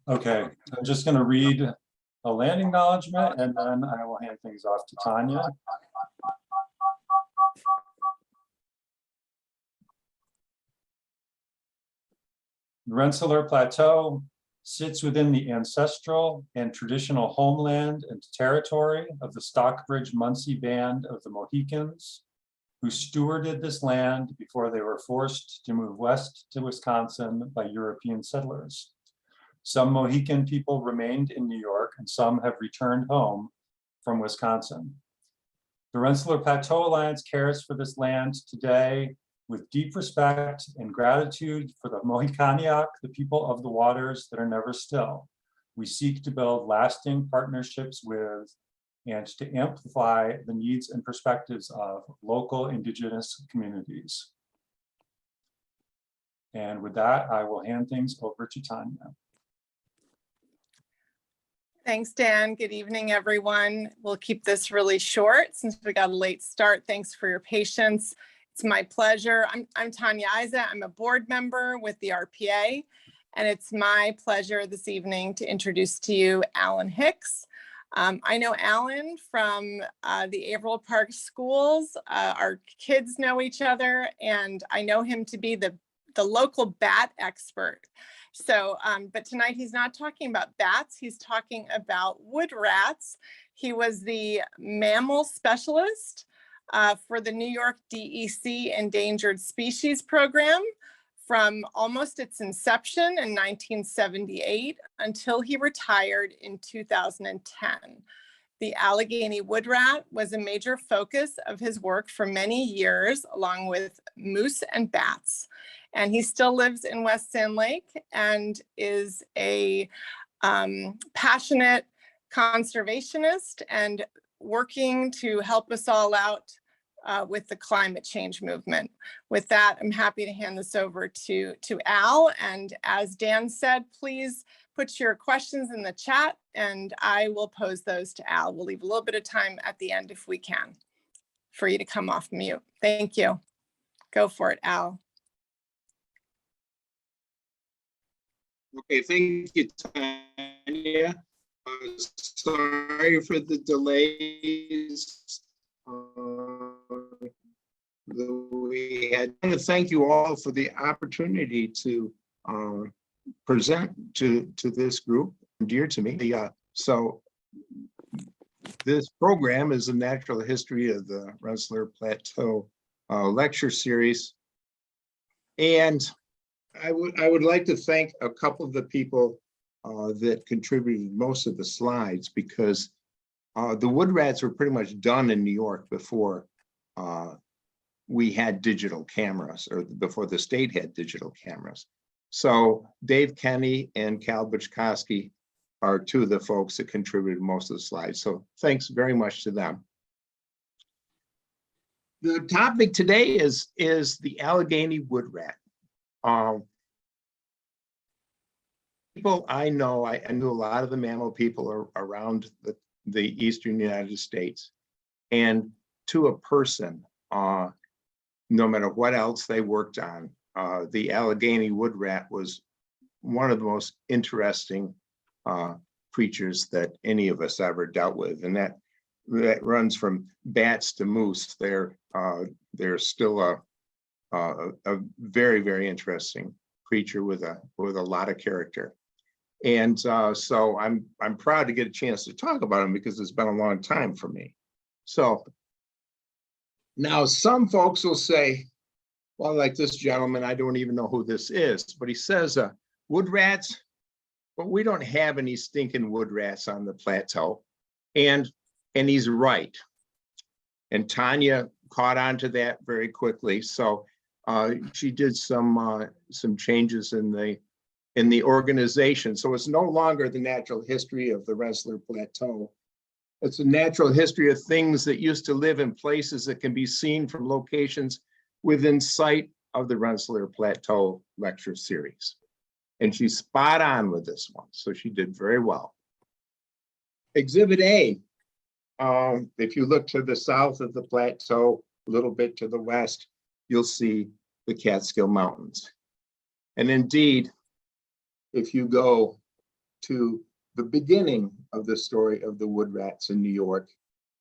Okay, I'm just going to read a land acknowledgement and then I will hand things off to Tanya. The Rensselaer Plateau sits within the ancestral and traditional homeland and territory of the Stockbridge-Munsee Band of the Mohicans, who stewarded this land before they were forced to move west to Wisconsin by European settlers. Some Mohican people remained in New York and some have returned home from Wisconsin. The Rensselaer Plateau Alliance cares for this land today with deep respect and gratitude for the Mohikaniak, the people of the waters that are never still. We seek to build lasting partnerships with and to amplify the needs and perspectives of local Indigenous communities. And with that, I will hand things over to Tanya. Thanks, Dan. Good evening, everyone. We'll keep this really short since we got a late start. Thanks for your patience. It's my pleasure. I'm Tanya Isa. I'm a board member with the RPA, and it's my pleasure this evening to introduce to you Alan Hicks. I know Alan from the Averill Park schools. Our kids know each other, and I know him to be the local bat expert. So, but tonight he's not talking about bats, he's talking about wood rats. He was the Mammal Specialist for the New York DEC Endangered Species Program from almost its inception in 1978 until he retired in 2010. The Allegheny Woodrat was a major focus of his work for many years, along with moose and bats. And he still lives in West Sand Lake and is a passionate conservationist and working to help us all out with the climate change movement. With that, I'm happy to hand this over to Al. And as Dan said, please put your questions in the chat and I will pose those to Al. We'll leave a little bit of time at the end if we can for you to come off mute. Thank you. Go for it, Al. Okay, thank you, Tanya. Sorry for the delays. We had to thank you all for the opportunity to present to this group, dear to me. So this program is a natural history of the Rensselaer Plateau lecture series. And I would like to thank a couple of the people that contributed most of the slides, because the Woodrats were pretty much done in New York before we had digital cameras, or before the state had digital cameras. So Dave Kenny and Cal Buchkowski are two of the folks that contributed most of the slides. So thanks very much to them. The topic today is the Allegheny Woodrat. People I know, I knew a lot of the mammal people around the eastern United States, and to a person, no matter what else they worked on, the Allegheny Woodrat was one of the most interesting creatures that any of us ever dealt with, and that runs from bats to moose. They're still a very, very interesting creature with a lot of character. And so I'm proud to get a chance to talk about him because it's been a long time for me. So now some folks will say, well, like this gentleman, I don't even know who this is, but he says wood rats, but we don't have any stinking wood rats on the plateau. And he's right. And Tanya caught on to that very quickly. So she did some changes in the organization. So it's no longer the natural history of the Rensselaer Plateau. It's a natural history of things that used to live in places that can be seen from locations within sight of the Rensselaer Plateau lecture series. And she's spot on with this one. So she did very well. Exhibit A, if you look to the south of the plateau, a little bit to the west, you'll see the Catskill Mountains. And indeed, if you go to the beginning of the story of the Woodrats in New York,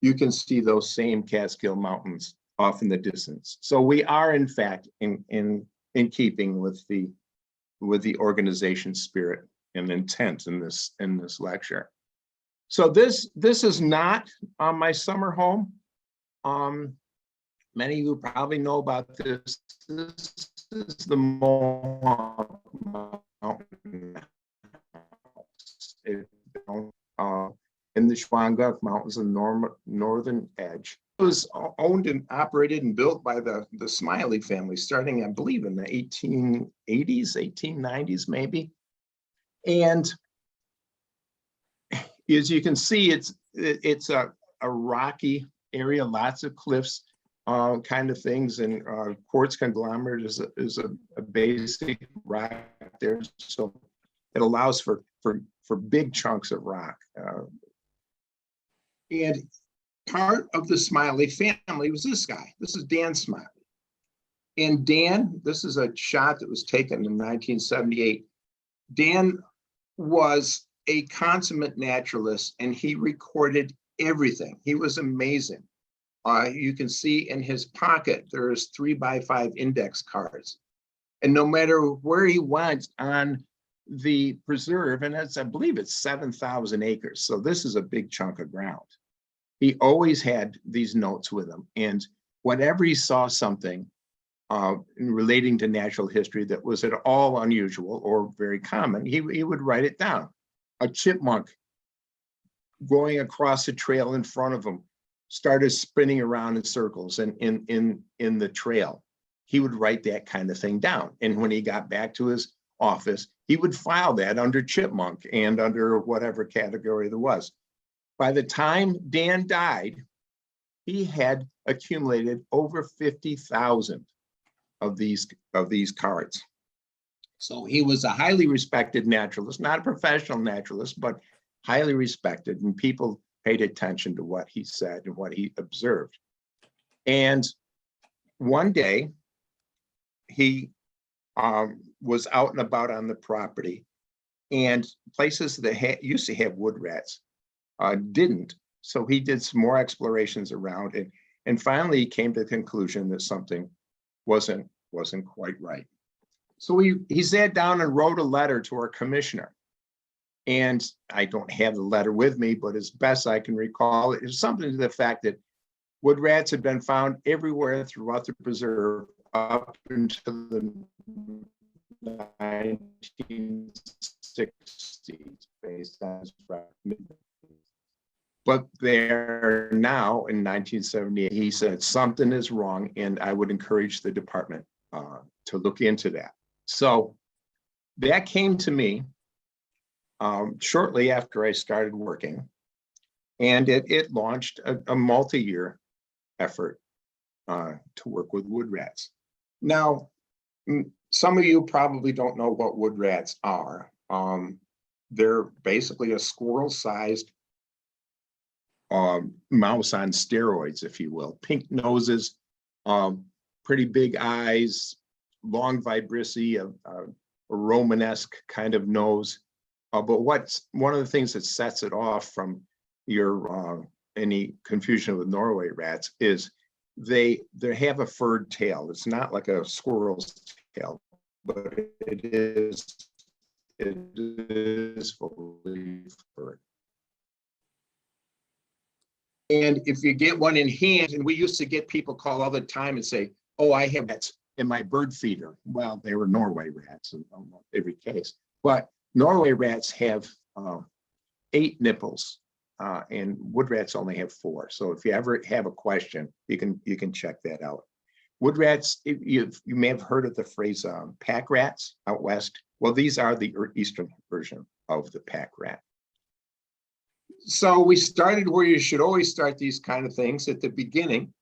you can see those same Catskill Mountains off in the distance. So we are, in fact, in keeping with the organization spirit and intent in this lecture. So this is not my summer home. Many of you probably know about this. This is the Mohawk Mountain House. In the Shawangunk Mountains, the northern edge. It was owned and operated and built by the Smiley family, starting, I believe, in the 1880s, 1890s, maybe. And as you can see, it's a rocky area, lots of cliffs, kind of things, and quartz conglomerate is a basic rock there, so it allows for big chunks of rock. And part of the Smiley family was this guy. This is Dan Smiley. And Dan, this is a shot that was taken in 1978. Dan was a consummate naturalist, and he recorded everything. He was amazing. You can see in his pocket, there's 3x5 index cards. And no matter where he went on the preserve, and I believe it's 7,000 acres. So this is a big chunk of ground. He always had these notes with him. And whenever he saw something relating to natural history that was at all unusual or very common, he would write it down. A chipmunk going across a trail in front of him started spinning around in circles and in the trail. He would write that kind of thing down. And when he got back to his office, he would file that under chipmunk and under whatever category there was. By the time Dan died, he had accumulated over 50,000 of these cards. So he was a highly respected naturalist, not a professional naturalist, but highly respected, and people paid attention to what he said and what he observed. And one day, he was out and about on the property, and places that used to have wood rats didn't. So he did some more explorations around it, and finally he came to the conclusion that something wasn't quite right. So he sat down and wrote a letter to our commissioner. And I don't have the letter with me, but as best I can recall, it was something to the fact that wood rats had been found everywhere throughout the preserve up until the 1960s, based on his but there now in 1978, he said something is wrong, and I would encourage the department to look into that. So that came to me shortly after I started working, and it launched a multi-year effort to work with wood rats. Now, some of you probably don't know what wood rats are. They're basically a squirrel-sized mouse on steroids, if you will. Pink noses, pretty big eyes, long vibrissae, a Romanesque kind of nose. But what's one of the things that sets it off from your any confusion with Norway rats is they have a furred tail. It's not like a squirrel's tail, but it is fully furred. And if you get one in hand, and we used to get people call all the time and say, oh, I have rats in my bird feeder. Well, they were Norway rats in almost every case. But Norway rats have 8 nipples, and wood rats only have 4. So if you ever have a question, you can check that out. Wood rats, you may have heard of the phrase pack rats out west. Well, these are the eastern version of the pack rat. So we started where you should always start these kind of things at the beginning.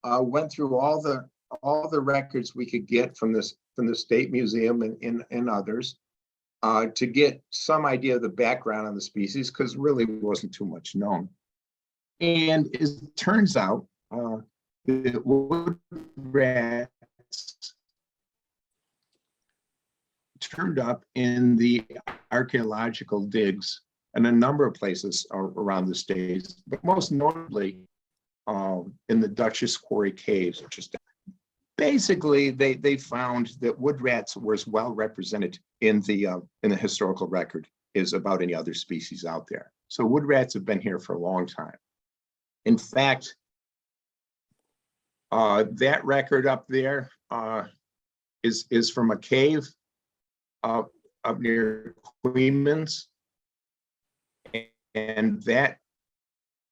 Went through all the records we could get from the State Museum and others to get some idea of the background on the species, because really wasn't too much known. And it turns out the woodrats turned up in the archaeological digs in a number of places around the states, but most notably in the Duchess Quarry Caves, which is basically they found that woodrats were as well represented in the historical record as about any other species out there. So woodrats have been here for a long time. In fact, that record up there is from a cave up near Queens, and that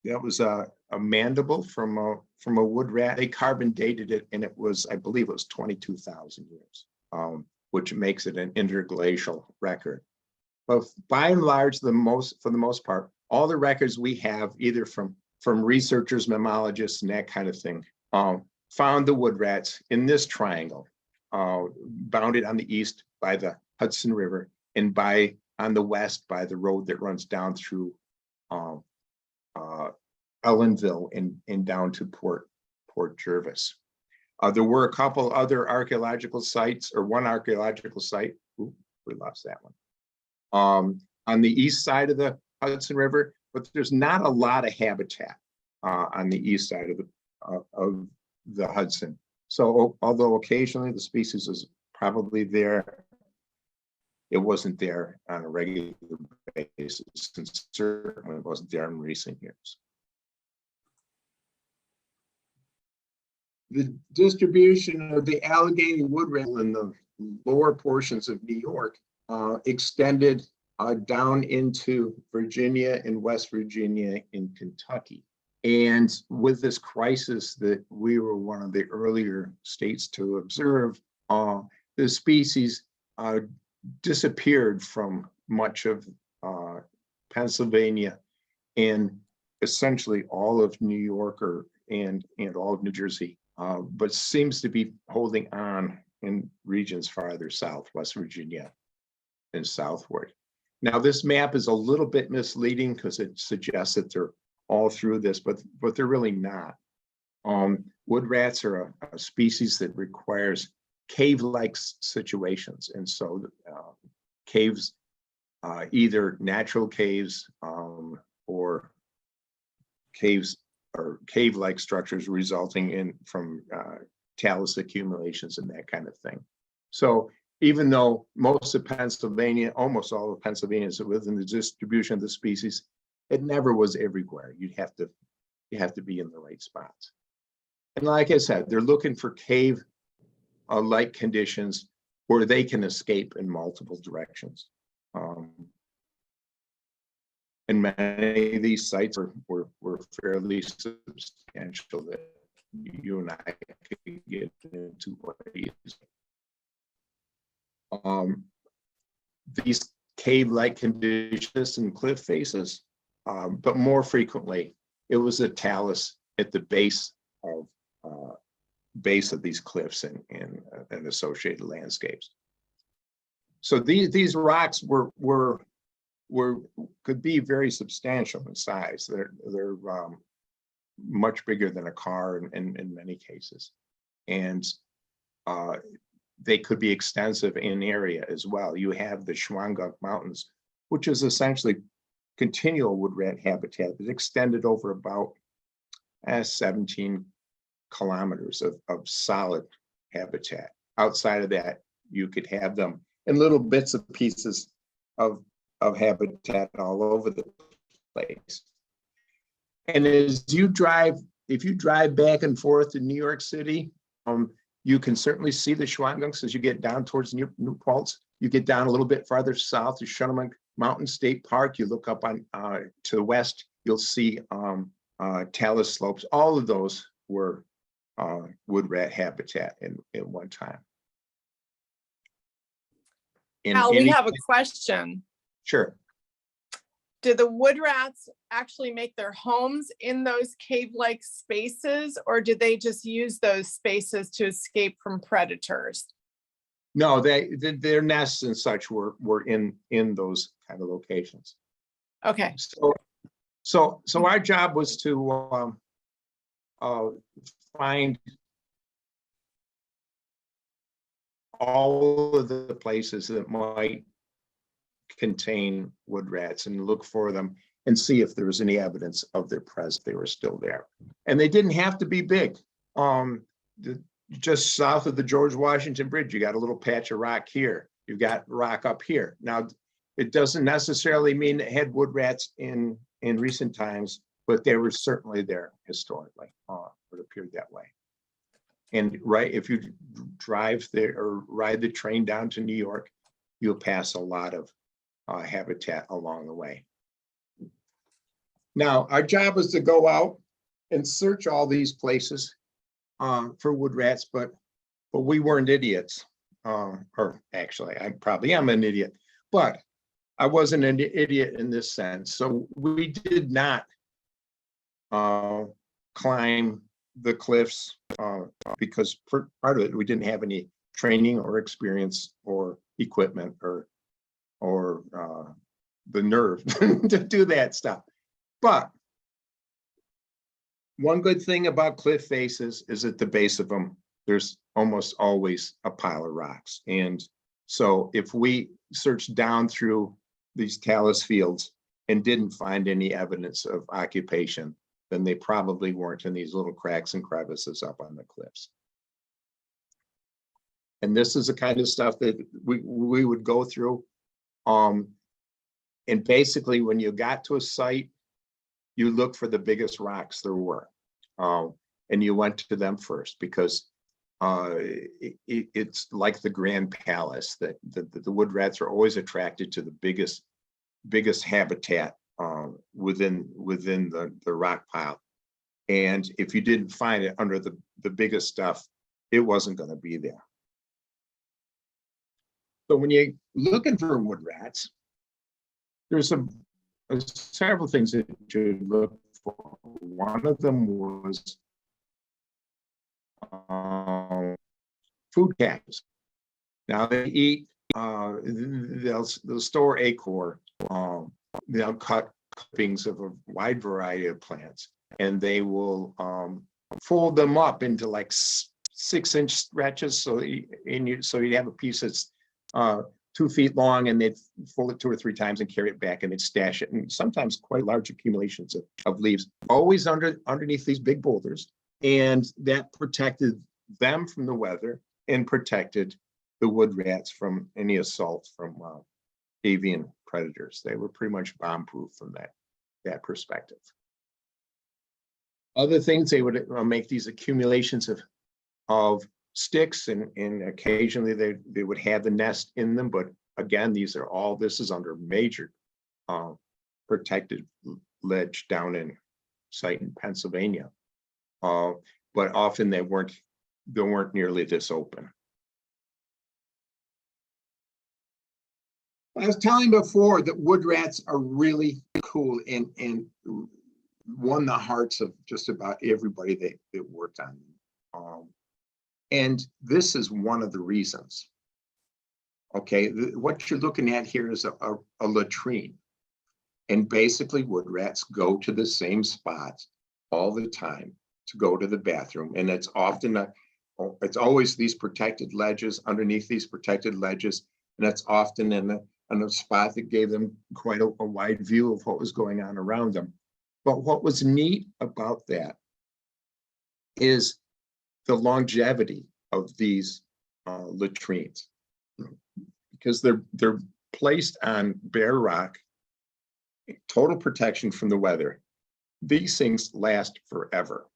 was a mandible from a woodrat. They carbon dated it, and it was, I believe, it was 22,000 years, which makes it an interglacial record. But by and large, for the most part, all the records we have, either from researchers, mammalogists, and that kind of thing, found the woodrats in this triangle, bounded on the east by the Hudson River, and on the west by the road that runs down through Ellenville and down to Port Jervis. There were a couple other archaeological sites, or one archaeological site. Ooh, we lost that one. On the east side of the Hudson River, but there's not a lot of habitat on the east side of the Hudson. So although occasionally the species is probably there, it wasn't there on a regular basis, and certainly it wasn't there in recent years. The distribution of the Allegheny Woodrat in the lower portions of New York extended down into Virginia and West Virginia and Kentucky. And with this crisis that we were one of the earlier states to observe, the species disappeared from much of Pennsylvania and essentially all of New York and all of New Jersey, but seems to be holding on in regions farther south, West Virginia and southward. Now, this map is a little bit misleading because it suggests that they're all through this, but they're really not. Woodrats are a species that requires cave-like situations, and so caves, either natural caves or caves or cave-like structures resulting from talus accumulations and that kind of thing. So even though most of Pennsylvania, almost all of Pennsylvania is within the distribution of the species, it never was everywhere. You have to be in the right spots. And like I said, they're looking for cave-like conditions where they can escape in multiple directions. And many of these sites were fairly substantial that you and I could get into what these cave-like conditions and cliff faces, but more frequently, it was a talus at the base of these cliffs and associated landscapes. So these rocks could be very substantial in size. They're much bigger than a car in many cases, and they could be extensive in area as well. You have the Shawangunk Mountains, which is essentially continual woodrat habitat that extended over about 17 kilometers of solid habitat. Outside of that, you could have them in little bits and pieces of habitat all over the place. And as you drive, if you drive back and forth to New York City, you can certainly see the Shawangunks as you get down towards New Paltz. You get down a little bit farther south to Shunnamunk Mountain State Park. You look up on to the west, you'll see talus slopes. All of those were woodrat habitat at one time. Al, we have a question. Sure. Do the woodrats actually make their homes in those cave-like spaces, or do they just use those spaces to escape from predators? No, their nests and such were in those kind of locations. Okay. So our job was to find all of the places that might contain wood rats and look for them and see if there was any evidence of their presence. They were still there, and they didn't have to be big. Just south of the George Washington Bridge, you got a little patch of rock here. You've got rock up here. Now, it doesn't necessarily mean it had wood rats in recent times, but they were certainly there historically. It appeared that way. And right, if you drive there or ride the train down to New York, you'll pass a lot of habitat along the way. Now, our job is to go out and search all these places for wood rats, but we weren't idiots. Or actually, I probably am an idiot, but I wasn't an idiot in this sense. So we did not climb the cliffs because for part of it, we didn't have any training or experience or equipment or the nerve to do that stuff. But one good thing about cliff faces is at the base of them, there's almost always a pile of rocks. And so if we searched down through these talus fields and didn't find any evidence of occupation, then they probably weren't in these little cracks and crevices up on the cliffs. And this is the kind of stuff that we would go through. And basically, when you got to a site, you look for the biggest rocks there were. And you went to them first because it's like the Grand Palace that the wood rats are always attracted to the biggest habitat within the rock pile. And if you didn't find it under the biggest stuff, it wasn't going to be there. So when you're looking for wood rats, there's several things that you look for. One of them was food caches. Now they eat, they'll store acorn, they'll cut clippings of a wide variety of plants, and they will fold them up into like 6-inch stretches. So you'd have a piece that's 2 feet long, and they'd fold it 2 or 3 times and carry it back, and they'd stash it, and sometimes quite large accumulations of leaves, always underneath these big boulders. And that protected them from the weather and protected the wood rats from any assault from avian predators. They were pretty much bomb-proof from that perspective. Other things, they would make these accumulations of sticks, and occasionally they would have the nest in them. But again, this is under major protected ledge down in site in Pennsylvania. But often they weren't nearly this open. I was telling before that wood rats are really cool and won the hearts of just about everybody that worked on them. And this is one of the reasons. Okay, what you're looking at here is a latrine. And basically wood rats go to the same spots all the time to go to the bathroom. And it's often it's always these protected ledges, underneath these protected ledges. And it's often in a spot that gave them quite a wide view of what was going on around them. But what was neat about that is the longevity of these latrines, because they're placed on bare rock, total protection from the weather. These things last forever.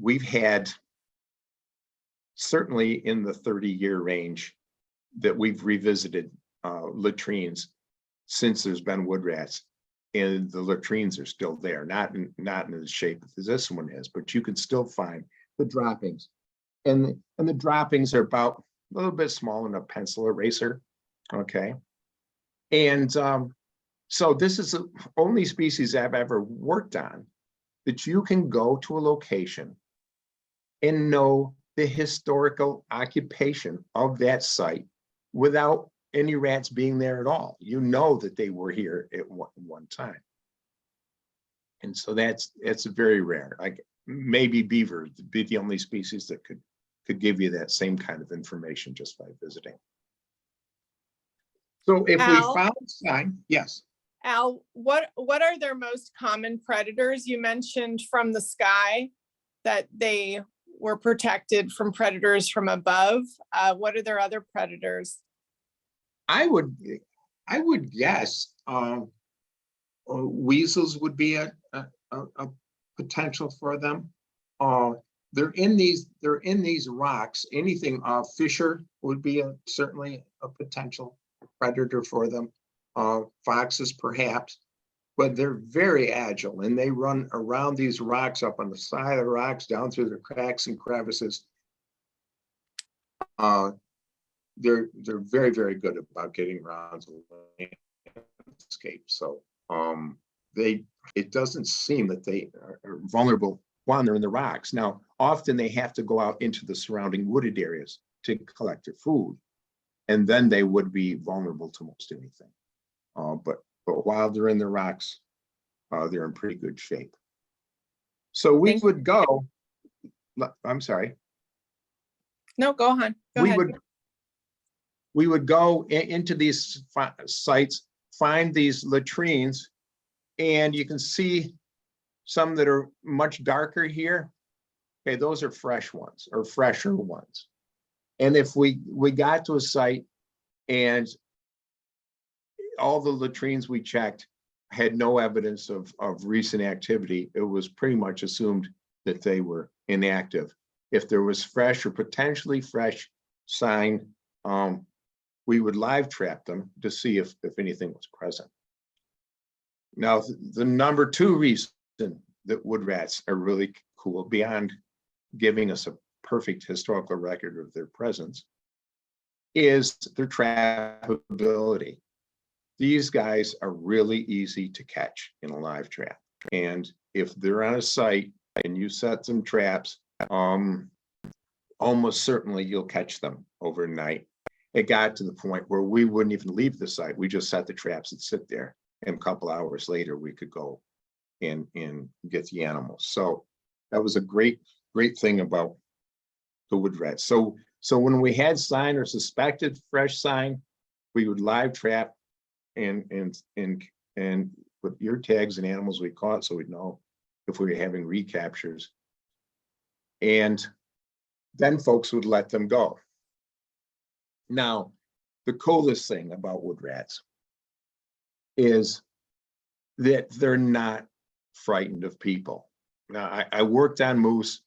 We've had, certainly in the 30-year range, that we've revisited latrines since there's been wood rats, and the latrines are still there, not in the shape that this one is, but you can still find the droppings, and the droppings are about a little bit smaller than a pencil eraser. Okay, and so this is the only species I've ever worked on that you can go to a location and know the historical occupation of that site without any rats being there at all. You know that they were here at one time. And so it's very rare. Like maybe beaver would be the only species that could give you that same kind of information just by visiting. So if we Al? found sign, yes. Al, what are their most common predators? You mentioned from the sky that they were protected from predators from above. What are their other predators? I would guess weasels would be a potential for them. They're in these rocks. Anything fisher would be certainly a potential predator for them. Foxes perhaps, but they're very agile and they run around these rocks, up on the side of the rocks, down through the cracks and crevices. They're very, very good about getting around the landscape. So it doesn't seem that they are vulnerable while they're in the rocks. Now, often they have to go out into the surrounding wooded areas to collect their food, and then they would be vulnerable to most anything. But while they're in the rocks, they're in pretty good shape. So we would go. I'm sorry. No, go on. Go ahead. We would go into these sites, find these latrines, and you can see some that are much darker here. Okay, those are fresh ones or fresher ones. And if we got to a site and all the latrines we checked had no evidence of recent activity, it was pretty much assumed that they were inactive. If there was fresh or potentially fresh sign, we would live trap them to see if anything was present. Now, the number two reason that woodrats are really cool, beyond giving us a perfect historical record of their presence, is their trapability. These guys are really easy to catch in a live trap. And if they're on a site and you set some traps, almost certainly you'll catch them overnight. It got to the point where we wouldn't even leave the site. We just set the traps and sit there. And a couple hours later, we could go and get the animals. So that was a great thing about the woodrats. So when we had sign or suspected fresh sign, we would live trap and put ear tags and animals we caught so we'd know if we were having recaptures. And then folks would let them go. Now, the coolest thing about woodrats is that they're not frightened of people. Now, I worked on moose.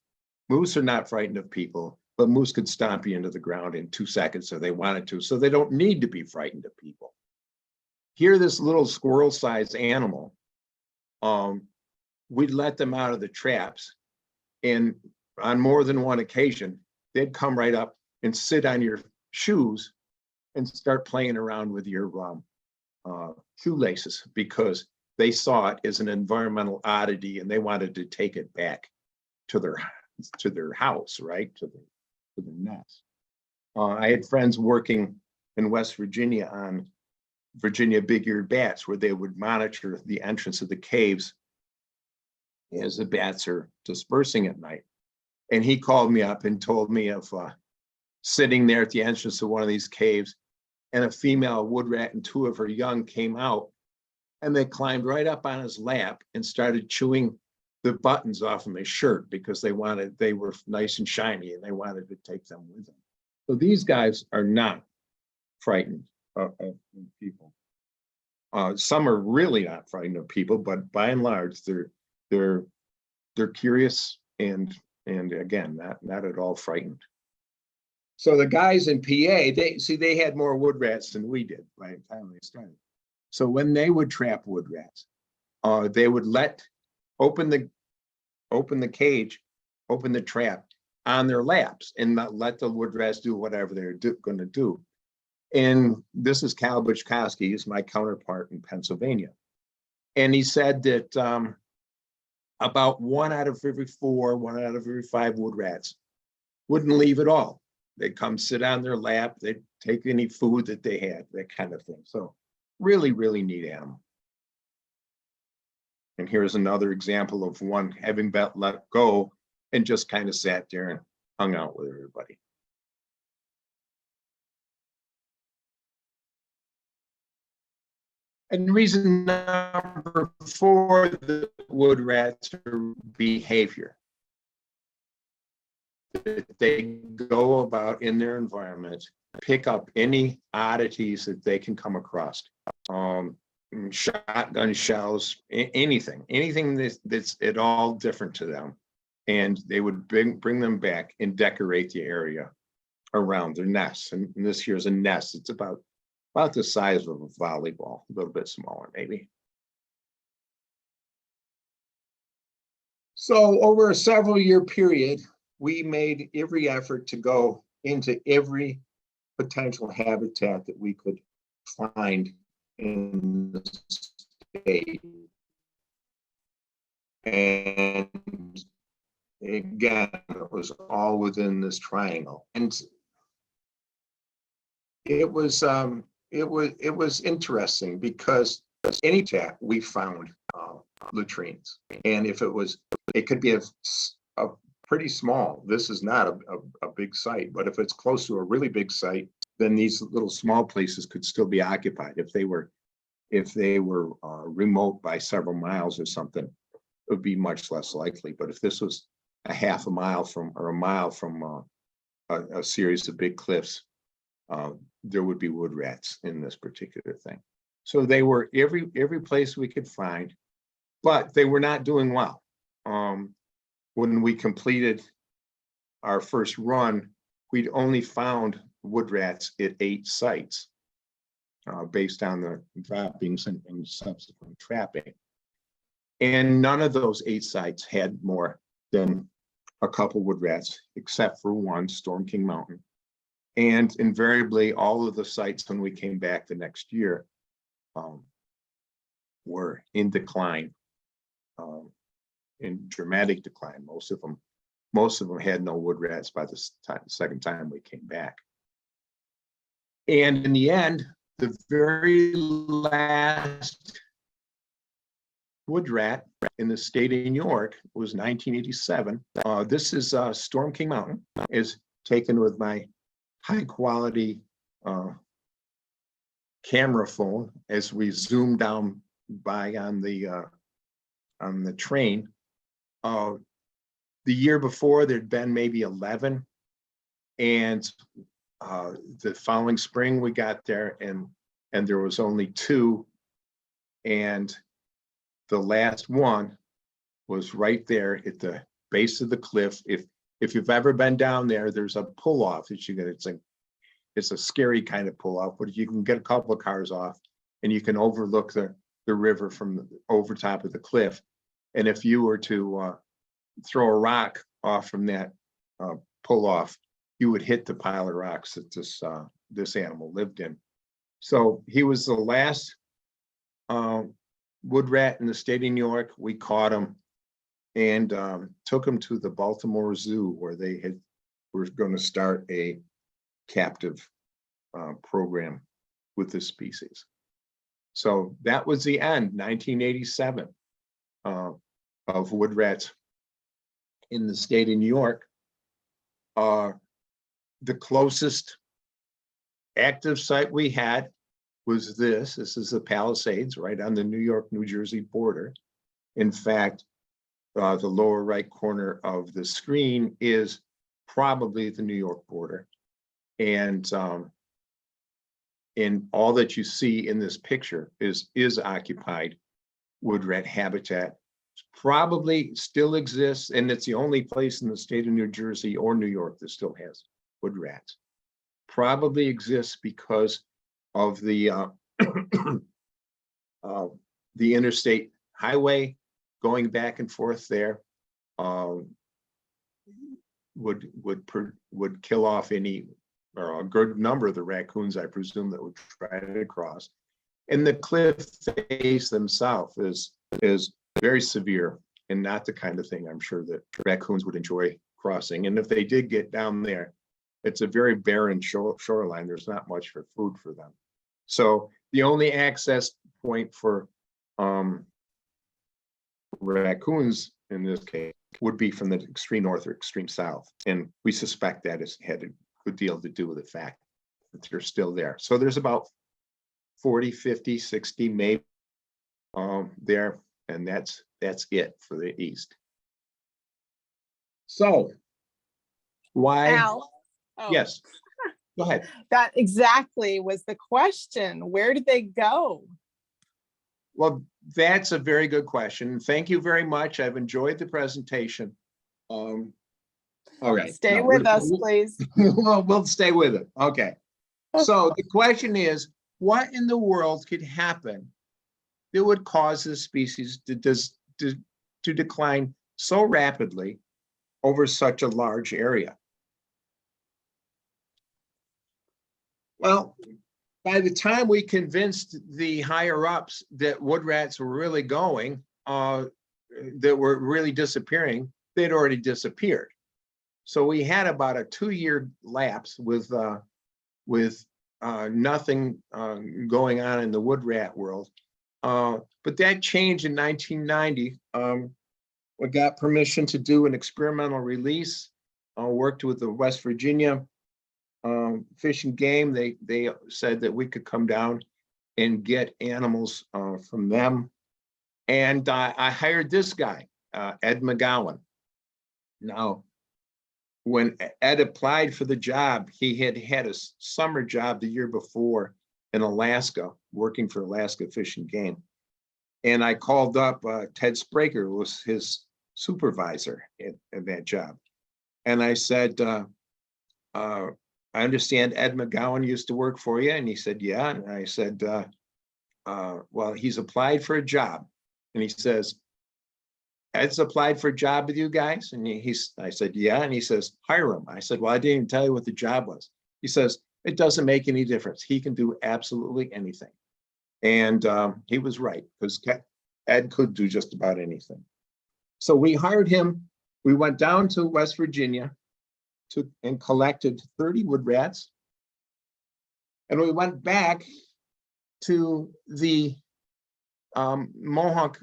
Moose are not frightened of people, but moose could stomp you into the ground in 2 seconds if they wanted to, so they don't need to be frightened of people. Here, this little squirrel-sized animal, we'd let them out of the traps, and on more than one occasion, they'd come right up and sit on your shoes and start playing around with your shoelaces because they saw it as an environmental oddity and they wanted to take it back to their house, right, to the nest. I had friends working in West Virginia on Virginia big-eared bats, where they would monitor the entrance of the caves as the bats are dispersing at night. And he called me up and told me of sitting there at the entrance of one of these caves, and a female woodrat and 2 of her young came out, and they climbed right up on his lap and started chewing the buttons off of his shirt because they were nice and shiny and they wanted to take them with them. So these guys are not frightened of people. Some are really not frightened of people, but by and large, they're curious and again, not at all frightened. So the guys in PA, they had more woodrats than we did by the time they started. So when they would trap woodrats, they would open the cage, open the trap on their laps and not let the woodrats do whatever they're going to do. And this is Cal Buchkowski, he's my counterpart in Pennsylvania. And he said that about 1 out of every 4, 1 out of every 5 woodrats wouldn't leave at all. They'd come sit on their lap, they'd take any food that they had, that kind of thing. So really, really neat animal. And here's another example of one having been let go and just kind of sat there and hung out with everybody. And reason number 4, the woodrats are behavior. They go about in their environment, pick up any oddities that they can come across. Shotgun shells, anything that's at all different to them. And they would bring them back and decorate the area around their nests. And this here's a nest. It's about the size of a volleyball, a little bit smaller maybe. So over a several year period, we made every effort to go into every potential habitat that we could find in the state. And again, it was all within this triangle. And it was interesting because any habitat we found latrines. And if it could be a pretty small, this is not a big site, but if it's close to a really big site, then these little small places could still be occupied. If they were remote by several miles or something, it would be much less likely. But if this was a half a mile from or a mile from a series of big cliffs, there would be wood rats in this particular thing. So they were every place we could find, but they were not doing well. When we completed our first run, we'd only found wood rats at 8 sites based on the droppings and subsequent trapping. And none of those 8 sites had more than a couple wood rats, except for one, Storm King Mountain. And invariably, all of the sites when we came back the next year were in decline, in dramatic decline. Most of them had no wood rats by the second time we came back. And in the end, the very last wood rat in the state of New York was 1987. This is Storm King Mountain, is taken with my high quality camera phone as we zoom down by on the train. The year before there'd been maybe 11, and the following spring we got there and there was only 2, and the last one was right there at the base of the cliff. If you've ever been down there, there's a pull off that you get. It's a scary kind of pull off, but you can get a couple of cars off and you can overlook the river from over top of the cliff. And if you were to throw a rock off from that pull off, you would hit the pile of rocks that this animal lived in. So he was the last wood rat in the state of New York. We caught him and took him to the Baltimore Zoo, where they were going to start a captive program with this species. So that was the end, 1987, of wood rats in the state of New York. The closest active site we had was this is the Palisades, right on the New York-New Jersey border. In fact, the lower right corner of the screen is probably the New York border. And all that you see in this picture is occupied wood rat habitat. Probably still exists, and it's the only place in the state of New Jersey or New York that still has wood rats. Probably exists because of the interstate highway going back and forth there. Would kill off any or a good number of the raccoons, I presume, that would try to cross. And the cliff face themselves is very severe and not the kind of thing I'm sure that raccoons would enjoy crossing. And if they did get down there, it's a very barren shoreline. There's not much for food for them. So the only access point for raccoons in this case would be from the extreme north or extreme south. And we suspect that it's had a good deal to do with the fact that they're still there. So there's about 40, 50, 60 maybe there, and that's it for the east. So why? Al? Oh, Yes, go ahead. that exactly was the question. Where did they go? Well, that's a very good question. Thank you very much. I've enjoyed the presentation. All right. Stay No, with we'll- us, please. we'll stay with it. Okay. So the question is, what in the world could happen that would cause this species to decline so rapidly over such a large area? Well, by the time we convinced the higher ups that woodrats were really going, that were really disappearing, they'd already disappeared. So we had about a 2-year lapse with nothing going on in the woodrat world. But that changed in 1990. We got permission to do an experimental release. Worked with the West Virginia Fish and Game. They said that we could come down and get animals from them. And I hired this guy, Ed McGowan. Now, when Ed applied for the job, he had had a summer job the year before in Alaska, working for Alaska Fish and Game. And I called up Ted Spraker, who was his supervisor at that job. And I said, I understand Ed McGowan used to work for you. And he said, yeah. And I said, well, he's applied for a job. And he says, Ed's applied for a job with you guys? And I said, yeah. And he says, hire him. I said, well, I didn't even tell you what the job was. He says, it doesn't make any difference. He can do absolutely anything. And he was right, because Ed could do just about anything. So we hired him. We went down to West Virginia and collected 30 woodrats. And we went back to the Mohawk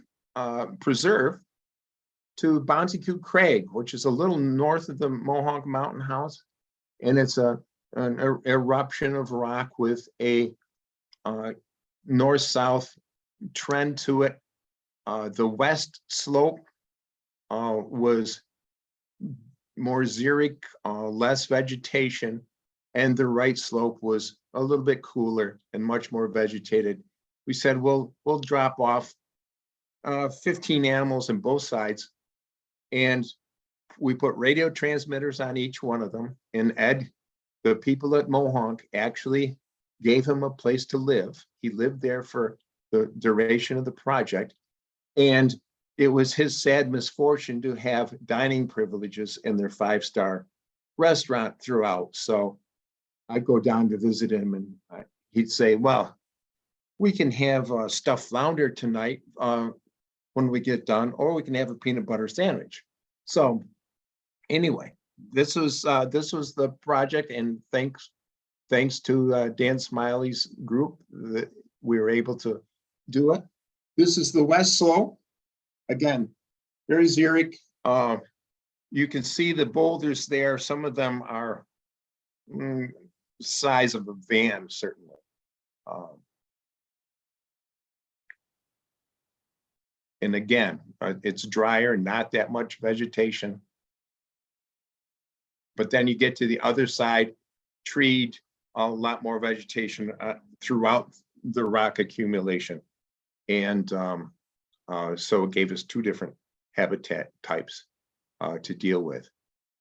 Preserve, to Bounty Coo Crag, which is a little north of the Mohawk Mountain House. And it's an eruption of rock with a north-south trend to it. The west slope was more xeric, less vegetation, and the right slope was a little bit cooler and much more vegetated. We said, we'll drop off 15 animals on both sides. And we put radio transmitters on each one of them. And Ed, the people at Mohawk actually gave him a place to live. He lived there for the duration of the project. And it was his sad misfortune to have dining privileges in their 5-star restaurant throughout. So I'd go down to visit him and he'd say, well, we can have stuffed flounder tonight when we get done, or we can have a peanut butter sandwich. So anyway, this was the project, and thanks to Dan Smiley's group that we were able to do it. This is the west slope. Again, very xeric. You can see the boulders there. Some of them are size of a van, certainly. And again, it's drier, not that much vegetation. But then you get to the other side, treed, a lot more vegetation throughout the rock accumulation. And so it gave us 2 different habitat types to deal with.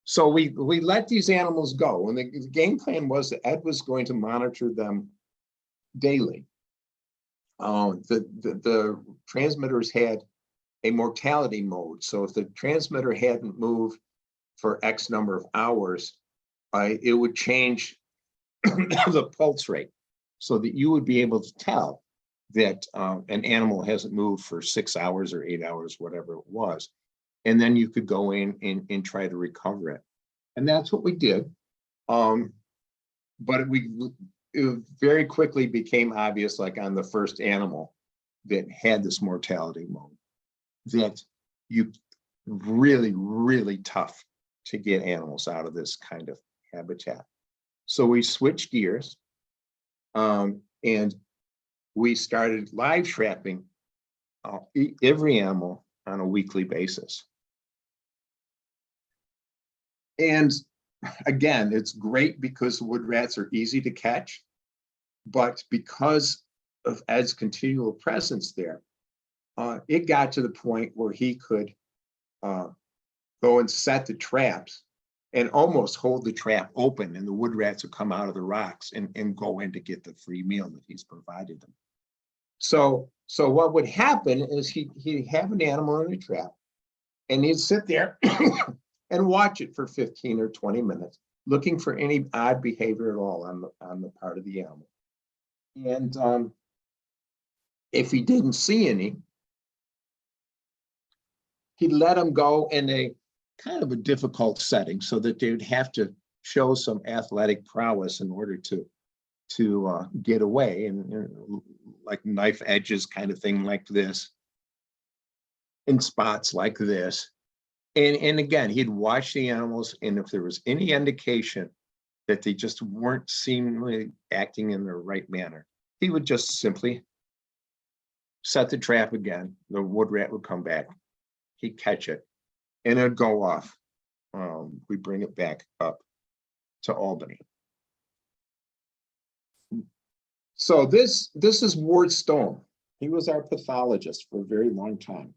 So we let these animals go. And the game plan was that Ed was going to monitor them daily. The transmitters had a mortality mode. So if the transmitter hadn't moved for X number of hours, it would change the pulse rate so that you would be able to tell that an animal hasn't moved for 6 hours or 8 hours, whatever it was. And then you could go in and try to recover it. And that's what we did. But it very quickly became obvious, like on the first animal that had this mortality mode, that really tough to get animals out of this kind of habitat. So we switched gears, and we started live trapping every animal on a weekly basis. And again, it's great because wood rats are easy to catch, but because of Ed's continual presence there, it got to the point where he could go and set the traps and almost hold the trap open, and the wood rats would come out of the rocks and go in to get the free meal that he's provided them. So what would happen is he'd have an animal in the trap, and he'd sit there and watch it for 15 or 20 minutes, looking for any odd behavior at all on the part of the animal. And if he didn't see any, he'd let them go in a kind of a difficult setting so that they would have to show some athletic prowess in order to get away, and like knife edges kind of thing like this, in spots like this. And again, he'd watch the animals, and if there was any indication that they just weren't seemingly acting in the right manner, he would just simply set the trap again. The wood rat would come back, he'd catch it, and it'd go off. We bring it back up to Albany. So this is Ward Stone. He was our pathologist for a very long time.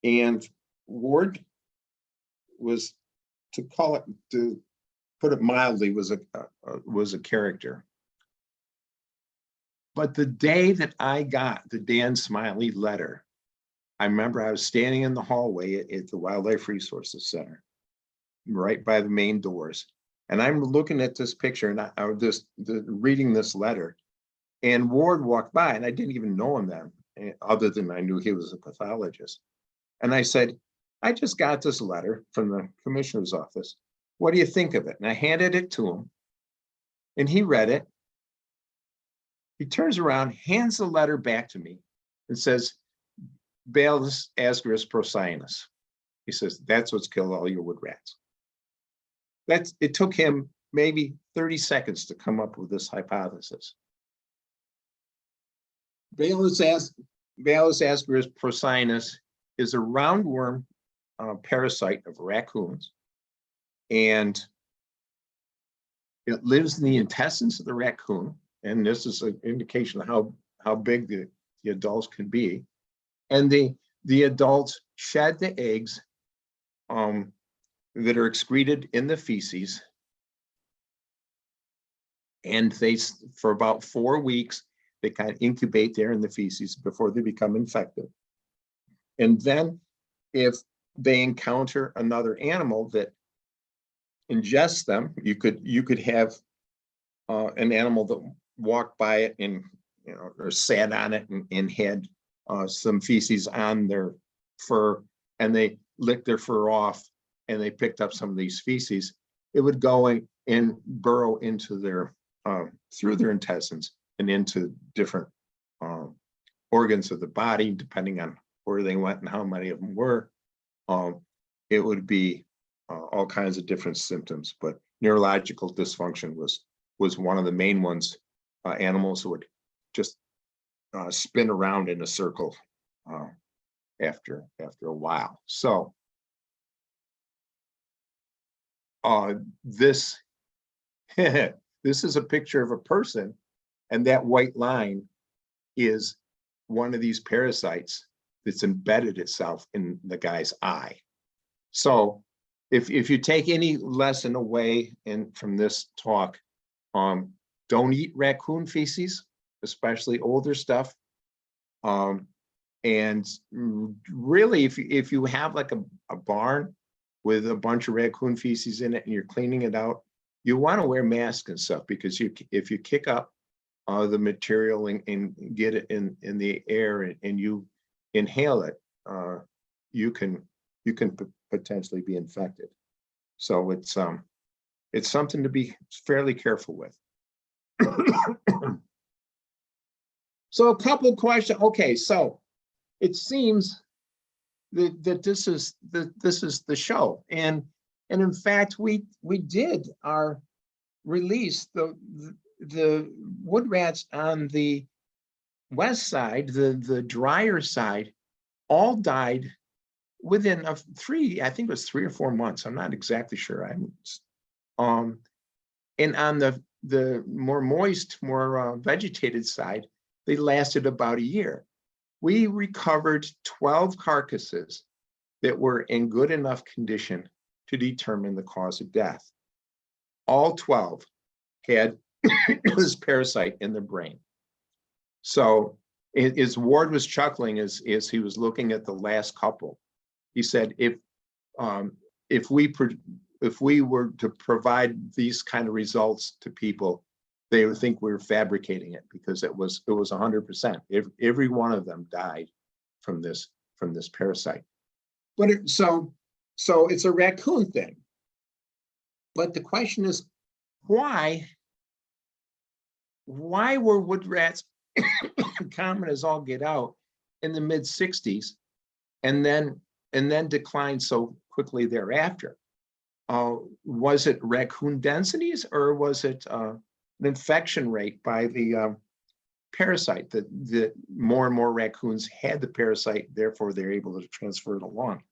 And Ward was, to put it mildly, was a character. But the day that I got the Dan Smiley letter, I remember I was standing in the hallway at the Wildlife Resources Center, right by the main doors. And I'm looking at this picture, and I was just reading this letter. And Ward walked by, and I didn't even know him then, other than I knew he was a pathologist. And I said, I just got this letter from the commissioner's office. What do you think of it? And I handed it to him, and he read it. He turns around, hands the letter back to me, and says, Bales ascaris procyanus. He says, that's what's killed all your wood rats. It took him maybe 30 seconds to come up with this hypothesis. Bales ascaris procyanus is a roundworm parasite of raccoons, and it lives in the intestines of the raccoon. And this is an indication of how big the adults can be. And the adults shed the eggs that are excreted in the feces. And for about 4 weeks, they kind of incubate there in the feces before they become infected. And then if they encounter another animal that ingests them, you could have an animal that walked by it and or sat on it and had some feces on their fur, and they licked their fur off, and they picked up some of these feces. It would go and burrow into their through their intestines and into different organs of the body, depending on where they went and how many of them were. It would be all kinds of different symptoms, but neurological dysfunction was one of the main ones. Animals would just spin around in a circle after a while. So this this is a picture of a person, and that white line is one of these parasites that's embedded itself in the guy's eye. So if you take any lesson away from this talk, don't eat raccoon feces, especially older stuff. And really, if you have like a barn with a bunch of raccoon feces in it and you're cleaning it out, you want to wear masks and stuff, because if you kick up the material and get it in the air and you inhale it, you can potentially be infected. So it's something to be fairly careful with. So a couple of questions. Okay, so it seems that this is the show. And in fact, we did our release, the wood rats on the west side, the drier side, all died within I think it was 3 or 4 months. I'm not exactly sure. And on the more moist, more vegetated side, they lasted about a year. We recovered 12 carcasses that were in good enough condition to determine the cause of death. All 12 had this parasite in the brain. So as Ward was chuckling as he was looking at the last couple, he said, if we were to provide these kind of results to people, they would think we were fabricating it, because it was 100%. Every one of them died from this parasite. But so it's a raccoon thing. But the question is, why were wood rats common as all get out in the mid 60s and then declined so quickly thereafter? Was it raccoon densities, or was it an infection rate by the parasite, that more and more raccoons had the parasite, therefore they're able to transfer it along?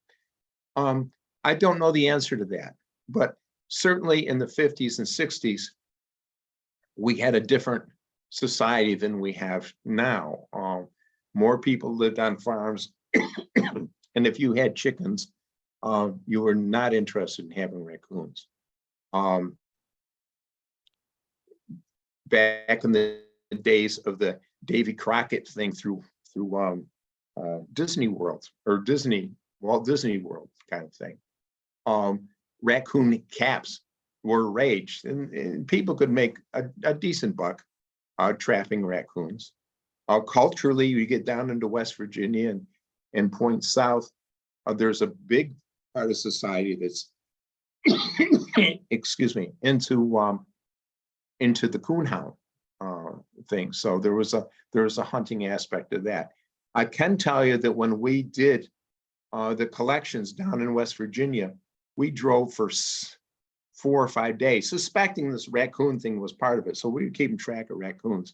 I don't know the answer to that, but certainly in the 50s and 60s, we had a different society than we have now. More people lived on farms, and if you had chickens, you were not interested in having raccoons. Back in the days of the Davy Crockett thing through Disney World, or Walt Disney World kind of thing, raccoon caps were raged, and people could make a decent buck trapping raccoons. Culturally, you get down into West Virginia and point south, there's a big part of society that's excuse me, into the coonhound thing. So there was a hunting aspect of that. I can tell you that when we did the collections down in West Virginia, we drove for 4 or 5 days, suspecting this raccoon thing was part of it. So we were keeping track of raccoons.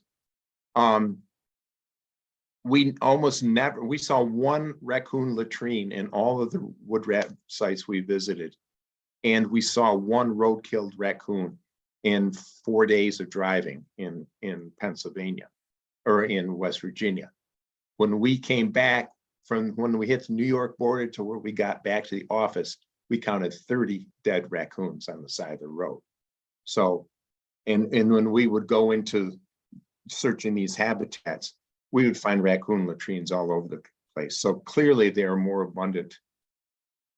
We almost never, we saw one raccoon latrine in all of the wood rat sites we visited. And we saw one road-killed raccoon in 4 days of driving in Pennsylvania, or in West Virginia. When we came back from when we hit the New York border to where we got back to the office, we counted 30 dead raccoons on the side of the road. So, and when we would go into searching these habitats, we would find raccoon latrines all over the place. So clearly they are more abundant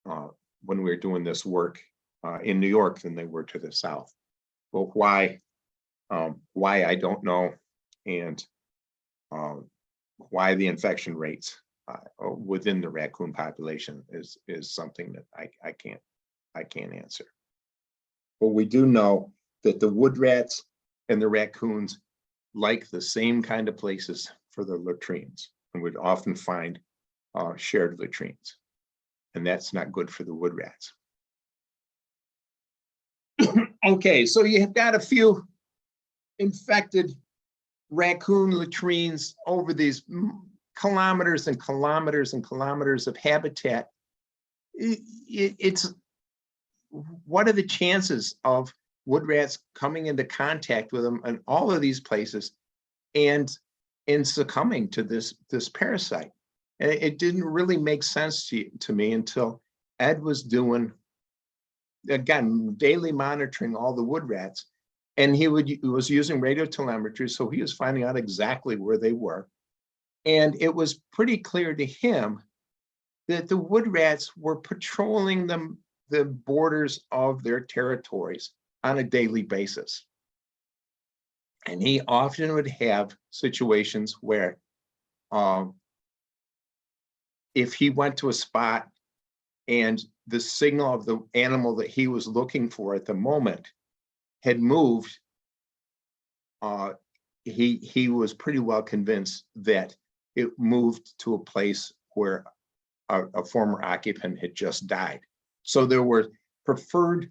when we were doing this work in New York than they were to the south. Well, why I don't know, and why the infection rates within the raccoon population is something that I can't answer. But we do know that the wood rats and the raccoons like the same kind of places for the latrines, and would often find shared latrines, and that's not good for the wood rats. Okay, so you've got a few infected raccoon latrines over these kilometers and kilometers and kilometers of habitat. It's what are the chances of wood rats coming into contact with them in all of these places and succumbing to this parasite? And it didn't really make sense to me until Ed was doing, again, daily monitoring all the wood rats, and he was using radio telemetry, so he was finding out exactly where they were. And it was pretty clear to him that the wood rats were patrolling the borders of their territories on a daily basis. And he often would have situations where if he went to a spot and the signal of the animal that he was looking for at the moment had moved, he was pretty well convinced that it moved to a place where a former occupant had just died. So there were preferred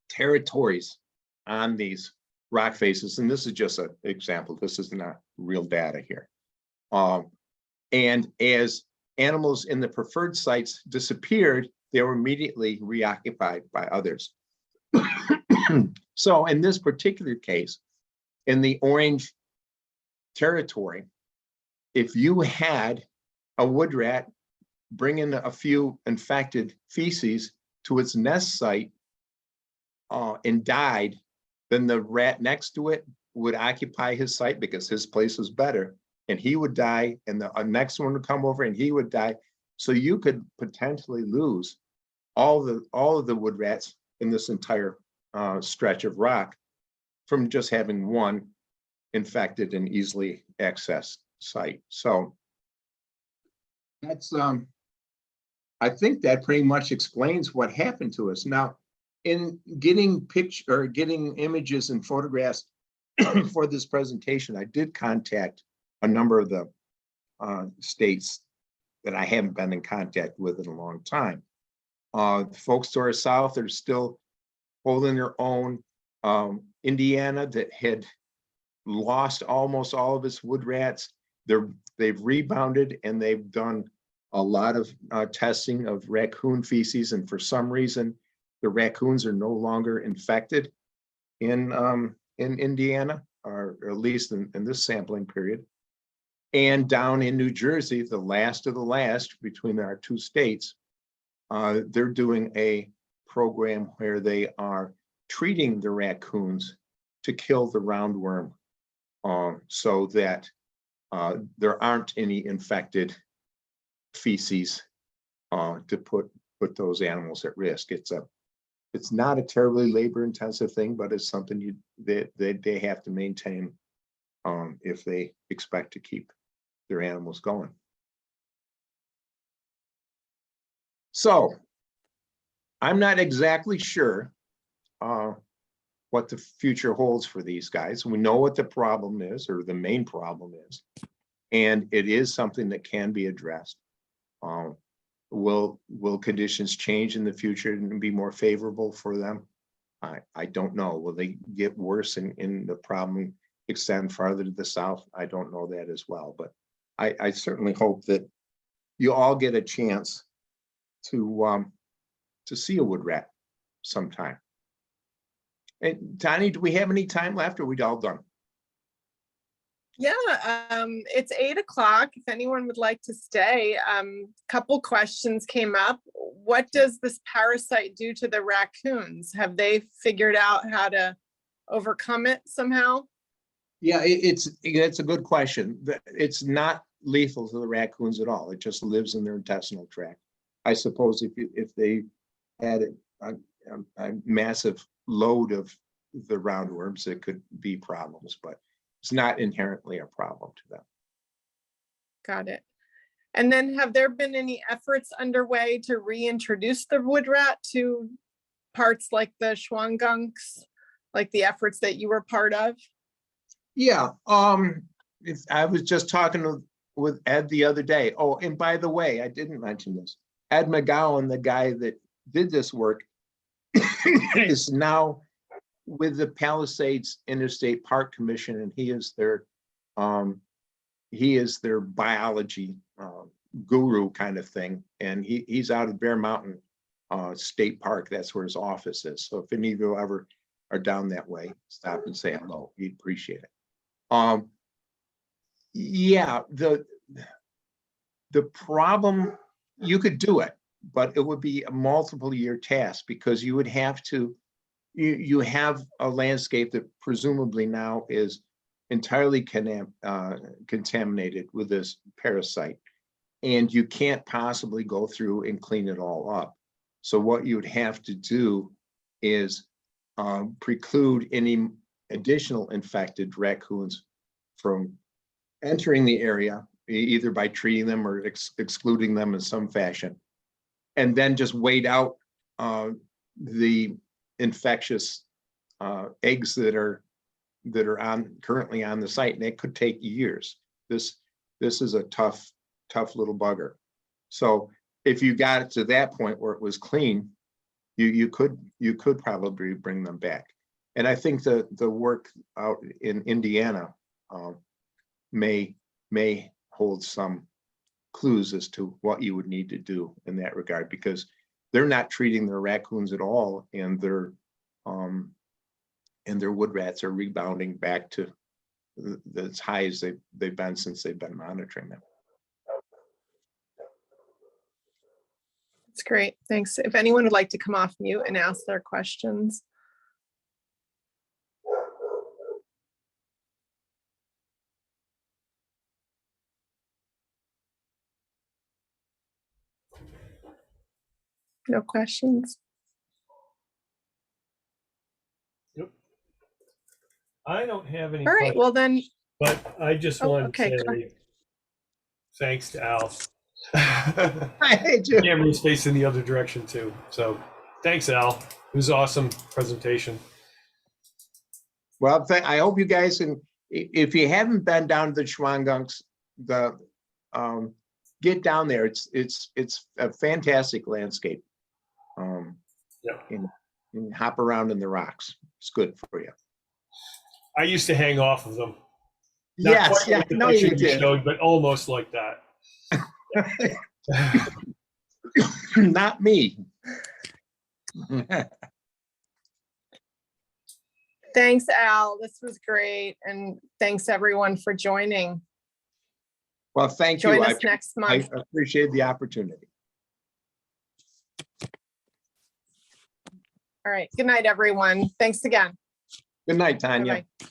territories on these rock faces, and this is just an example. This is not real data here. And as animals in the preferred sites disappeared, they were immediately reoccupied by others. So in this particular case, in the orange territory, if you had a wood rat bring in a few infected feces to its nest site and died, then the rat next to it would occupy his site because his place was better, and he would die, and the next one would come over and he would die. So you could potentially lose all of the wood rats in this entire stretch of rock from just having one infected and easily accessed site. So that's I think that pretty much explains what happened to us. Now, in getting images and photographs for this presentation, I did contact a number of the states that I haven't been in contact with in a long time. Folks to our south are still holding their own. Indiana, that had lost almost all of its wood rats, they've rebounded, and they've done a lot of testing of raccoon feces, and for some reason the raccoons are no longer infected in Indiana, or at least in this sampling period. And down in New Jersey, the last of the last between our two states, they're doing a program where they are treating the raccoons to kill the roundworm, so that there aren't any infected feces to put those animals at risk. It's not a terribly labor-intensive thing, but it's something they have to maintain if they expect to keep their animals going. So I'm not exactly sure what the future holds for these guys. We know what the problem is, or the main problem is, and it is something that can be addressed. Will conditions change in the future and be more favorable for them? I don't know. Will they get worse and the problem extend farther to the south? I don't know that as well, but I certainly hope that you all get a chance to see a wood rat sometime. And Tani, do we have any time left, or are we all done? Yeah, it's 8 o'clock. If anyone would like to stay, couple questions came up. What does this parasite do to the raccoons? Have they figured out how to overcome it somehow? Yeah, it's a good question. It's not lethal to the raccoons at all. It just lives in their intestinal tract. I suppose if they had a massive load of the roundworms, it could be problems, but it's not inherently a problem to them. Got it. And then have there been any efforts underway to reintroduce the wood rat to parts like the Shwangunks, like the efforts that you were part of? Yeah, I was just talking with Ed the other day. Oh, and by the way, I didn't mention this. Ed McGowan, the guy that did this work, is now with the Palisades Interstate Park Commission, and he is their biology guru kind of thing. And he's out of Bear Mountain State Park. That's where his office is. So if any of you ever are down that way, stop and say hello. He'd appreciate it. Yeah, the problem, you could do it, but it would be a multiple year task, because you would have to, you have a landscape that presumably now is entirely contaminated with this parasite, and you can't possibly go through and clean it all up. So what you would have to do is preclude any additional infected raccoons from entering the area, either by treating them or excluding them in some fashion, and then just wait out the infectious eggs that are currently on the site, and it could take years. This is a tough little bugger. So if you got it to that point where it was clean, you could probably bring them back. And I think the work out in Indiana may hold some clues as to what you would need to do in that regard, because they're not treating their raccoons at all, and their wood rats are rebounding back to as high as they've been since they've been monitoring them. That's great. Thanks. If anyone would like to come off mute and ask their questions. No questions? Yep. I don't have any All right, questions, well then, but I just Oh, wanted okay, to go say thanks to Al. Hey, Jim. Camera's facing the other direction too. So thanks, Al. It was an awesome presentation. Well, I hope you guys, and if you haven't been down to the Schwangunks, get down there. It's a fantastic landscape. Yeah. And hop around in the rocks. It's good for you. I used to hang off of them. Not Yes, quite yeah, like the no, picture you did. showed, but almost like that. Not me. thanks, Al. This was great. And thanks everyone for joining. Well, thank Join you. us next month. I appreciate the opportunity. All right. Good night, everyone. Thanks again. Good night, Tanya. Bye-bye.